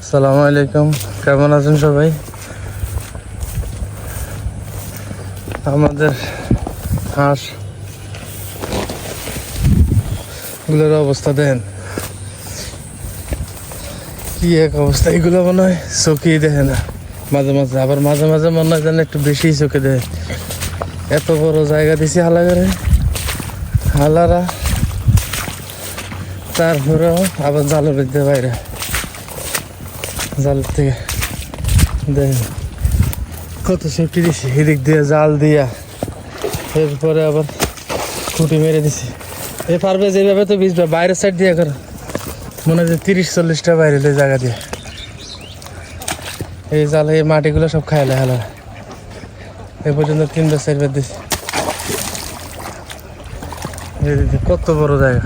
আসসালামু আলাইকুম, কেমন আছেন সবাই? আমাদের হাঁস গুলোর অবস্থা দেন কি এক অবস্থা। এগুলো মনে হয় চোখেই দেখে না, মাঝে মাঝে আবার মাঝে মাঝে মনে হয় যেন একটু বেশি চোখে দেয়। এত বড় জায়গা দিছি হালাগারে হালারা, তারপরেও আবার জালের মধ্যে বাইরে, জালের থেকে দেখেন কত সেফটি দিছি। এদিক দিয়ে জাল দিয়া এরপরে আবার খুঁটি মেরে দিছি। এ পারবে যেভাবে তো বীজবা বাইরের সাইড দিয়ে করো, মনে হয় 30-40টা বাইরে জায়গা দিয়ে এই জালে এই মাটিগুলো সব খাইলে হালা। এ পর্যন্ত 3-4বার দিছি। কত বড় জায়গা,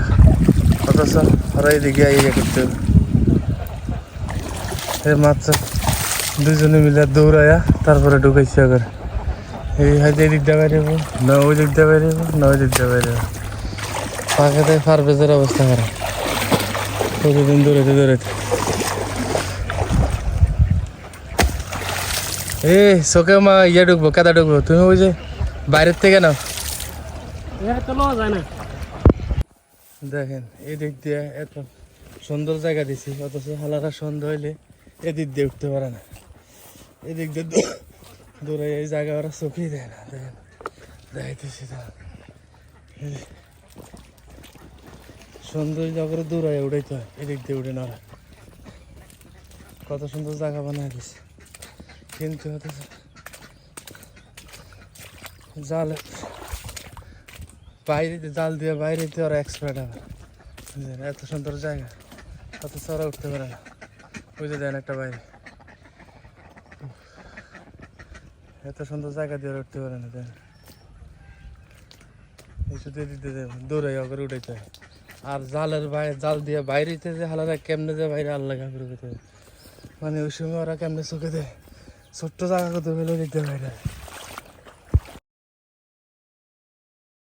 অথচ ওরা এদিকে ইয়ে করতে হবে। এই মাছ দুজনে মিলে দৌড়াইয়া তারপরে ঢুকাইছে করে। এই হয়তো এদিক দিয়ে বাইরে যাবো, না ওই দিক দিয়ে বাইরে যাবো, না ওই দিক দিয়ে বাইরে যাবো। পাখাতে ফারবেজের অবস্থা খারাপ, প্রতিদিন দৌড়াইতে দৌড়াইতে। এ চোখে মা ইয়ে ঢুকবো, কেদা ঢুকবো, তুমি ওই যে বাইরের থেকে নাও। দেখেন এদিক দিয়ে এত সুন্দর জায়গা দিছি, অথচ হালারা সন্ধ্যা হইলে এদিক দিয়ে উঠতে পারে না। এদিক দিয়ে দৌড়াই এই জায়গা ওরা চোখেই দেয় না। দেখেন দেখাইতেছি সুন্দর জায়গা দৌড়াই উঠাইতে হয়, এদিক দিয়ে উঠে না। কত সুন্দর জায়গা বানাই দিছে, কিন্তু অথচ জাল বাইরে জাল দিয়ে বাইরেতে ওরা এক্সপার্ট আবার। এত সুন্দর জায়গা অথচ ওরা উঠতে পারে না। বুঝে দেন একটা বাইরে এত সুন্দর জায়গা দিয়ে উঠতে পারে না। দেন এই শুধু দিতে দৌড়াই করে উঠাইতে হয়। আর জালের বাইরে জাল দিয়ে বাইরেতে যে হালারা কেমনে যে বাইরে আল্লাহ কাপড় করতে, মানে ওই সময় ওরা কেমনে চোখে দেয় ছোট্ট জায়গা করতে ফেলে দিতে বাইরে।